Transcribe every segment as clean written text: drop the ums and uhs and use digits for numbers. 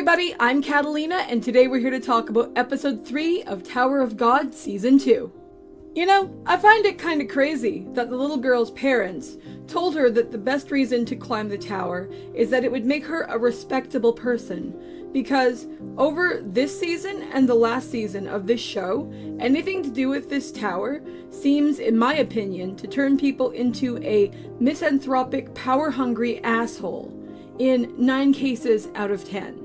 everybody, I'm Katallina, and today we're here to talk about episode 3 of Tower of God Season 2. You know, I find it kinda crazy that the little girl's parents told her that the best reason to climb the tower is that it would make her a respectable person, because over this season and the last season of this show, anything to do with this tower seems, in my opinion, to turn people into a misanthropic, power-hungry asshole in 9 cases out of 10.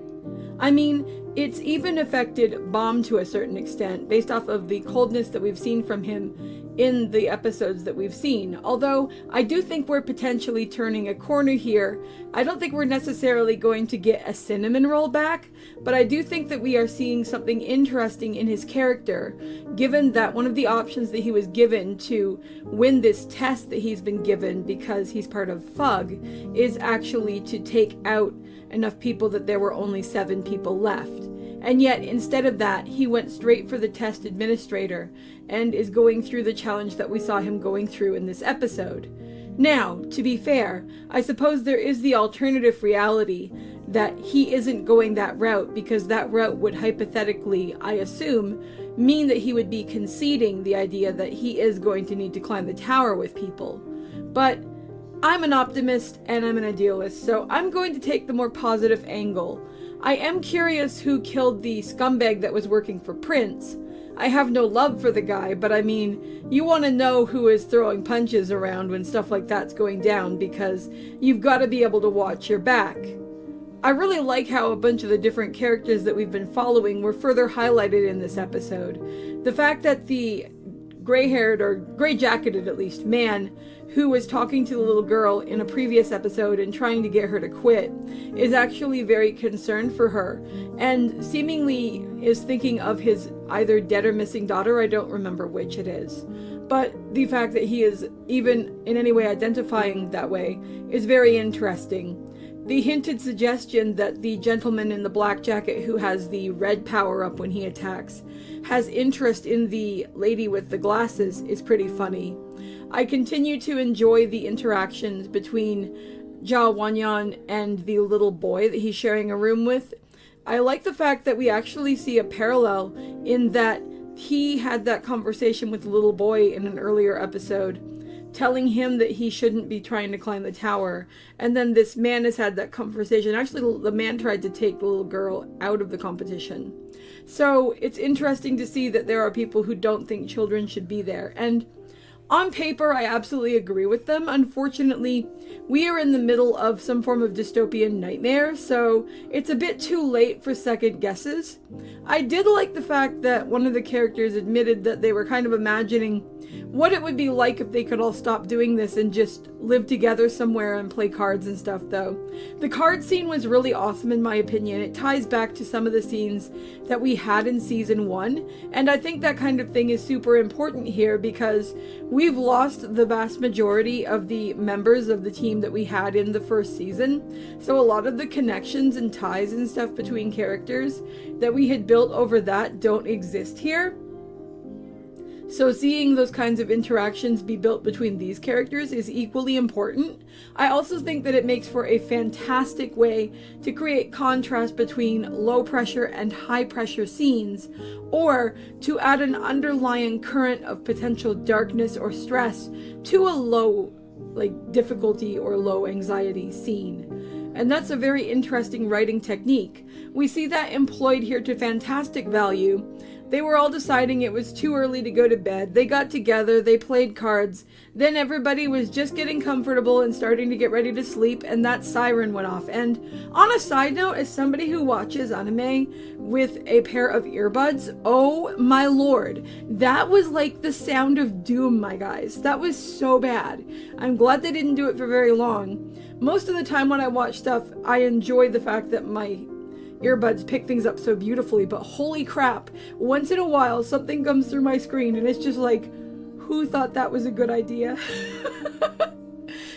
I mean, it's even affected Baam to a certain extent, based off of the coldness that we've seen from him in the episodes that we've seen. Although, I do think we're potentially turning a corner here. I don't think we're necessarily going to get a cinnamon roll back, but I do think that we are seeing something interesting in his character, given that one of the options that he was given to win this test that he's been given because he's part of FUG is actually to take out enough people that there were only 7 people left. And yet, instead of that, he went straight for the test administrator and is going through the challenge that we saw him going through in this episode. Now, to be fair, I suppose there is the alternative reality that he isn't going that route, because that route would hypothetically, I assume, mean that he would be conceding the idea that he is going to need to climb the tower with people. But I'm an optimist and I'm an idealist, so I'm going to take the more positive angle. I am curious who killed the scumbag that was working for Prince. I have no love for the guy, but I mean, you want to know who is throwing punches around when stuff like that's going down, because you've got to be able to watch your back. I really like how a bunch of the different characters that we've been following were further highlighted in this episode. The fact that the gray-haired, or gray-jacketed at least, man who was talking to the little girl in a previous episode and trying to get her to quit is actually very concerned for her, and seemingly is thinking of his either dead or missing daughter. I don't remember which it is. But the fact that he is even in any way identifying that way is very interesting. The hinted suggestion that the gentleman in the black jacket who has the red power-up when he attacks has interest in the lady with the glasses is pretty funny. I continue to enjoy the interactions between Jia Wanyan and the little boy that he's sharing a room with. I like the fact that we actually see a parallel in that he had that conversation with the little boy in an earlier episode, telling him that he shouldn't be trying to climb the tower. And then this man has had that conversation. Actually, the man tried to take the little girl out of the competition. So it's interesting to see that there are people who don't think children should be there. And on paper, I absolutely agree with them. Unfortunately, we are in the middle of some form of dystopian nightmare, so it's a bit too late for second guesses. I did like the fact that one of the characters admitted that they were kind of imagining what it would be like if they could all stop doing this and just live together somewhere and play cards and stuff, though. The card scene was really awesome in my opinion. It ties back to some of the scenes that we had in season 1, and I think that kind of thing is super important here because we've lost the vast majority of the members of the team that we had in the first season, so a lot of the connections and ties and stuff between characters that we had built over that don't exist here. So seeing those kinds of interactions be built between these characters is equally important. I also think that it makes for a fantastic way to create contrast between low pressure and high pressure scenes, or to add an underlying current of potential darkness or stress to a low, difficulty or low anxiety scene. And that's a very interesting writing technique. We see that employed here to fantastic value. They were all deciding it was too early to go to bed. They got together, they played cards, then everybody was just getting comfortable and starting to get ready to sleep, and that siren went off. And on a side note, as somebody who watches anime with a pair of earbuds, oh my lord, that was like the sound of doom, my guys. That was so bad. I'm glad they didn't do it for very long. Most of the time when I watch stuff, I enjoy the fact that my earbuds pick things up so beautifully, but holy crap, once in a while something comes through my screen and it's just like, who thought that was a good idea?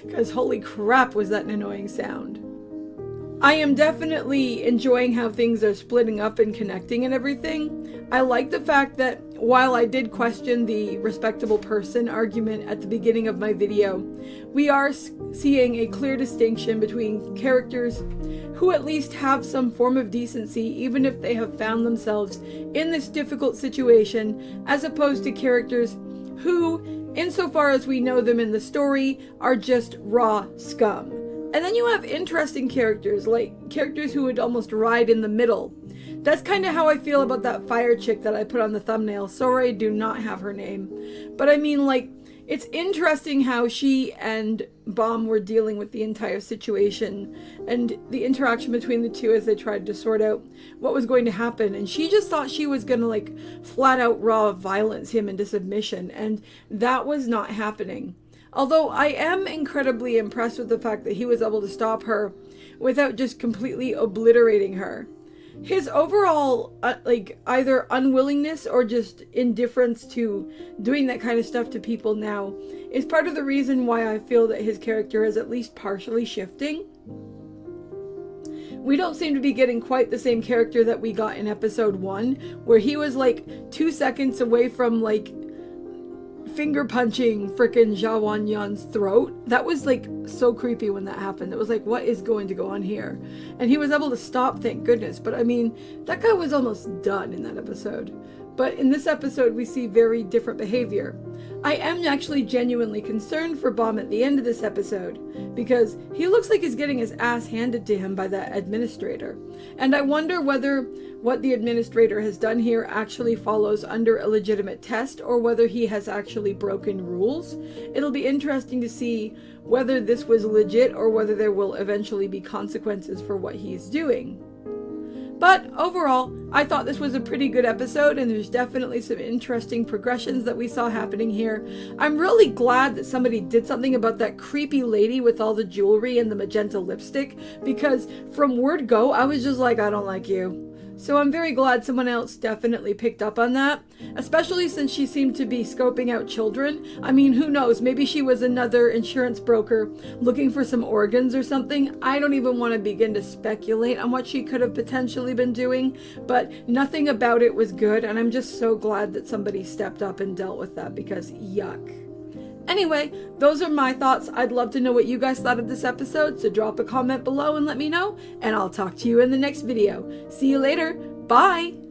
Because holy crap, was that an annoying sound. I am definitely enjoying how things are splitting up and connecting and everything. I like the fact that while I did question the respectable person argument at the beginning of my video, we are seeing a clear distinction between characters who at least have some form of decency, even if they have found themselves in this difficult situation, as opposed to characters who, insofar as we know them in the story, are just raw scum. And then you have interesting characters, like characters who would almost ride in the middle. That's kind of how I feel about that fire chick that I put on the thumbnail. Sorry, I do not have her name. But I mean, like, it's interesting how she and Baam were dealing with the entire situation and the interaction between the two as they tried to sort out what was going to happen. And she just thought she was going to, like, flat out raw violence him into submission. And that was not happening. Although I am incredibly impressed with the fact that he was able to stop her without just completely obliterating her. His overall, either unwillingness or just indifference to doing that kind of stuff to people now is part of the reason why I feel that his character is at least partially shifting. We don't seem to be getting quite the same character that we got in episode 1, where he was like 2 seconds away from like finger punching frickin' Zhao Wanyan's throat. That was like so creepy when that happened. It was like, what is going to go on here? And he was able to stop, thank goodness. But I mean, that guy was almost done in that episode. But in this episode, we see very different behavior. I am actually genuinely concerned for Baam at the end of this episode, because he looks like he's getting his ass handed to him by that administrator. And I wonder whether what the administrator has done here actually follows under a legitimate test, or whether he has actually broken rules. It'll be interesting to see whether this was legit, or whether there will eventually be consequences for what he's doing. But overall, I thought this was a pretty good episode, and there's definitely some interesting progressions that we saw happening here. I'm really glad that somebody did something about that creepy lady with all the jewelry and the magenta lipstick, because from word go, I was just like, I don't like you. So I'm very glad someone else definitely picked up on that, especially since she seemed to be scoping out children. I mean, who knows? Maybe she was another insurance broker looking for some organs or something. I don't even want to begin to speculate on what she could have potentially been doing, but nothing about it was good, and I'm just so glad that somebody stepped up and dealt with that, because yuck. Anyway, those are my thoughts. I'd love to know what you guys thought of this episode, so drop a comment below and let me know, and I'll talk to you in the next video. See you later. Bye!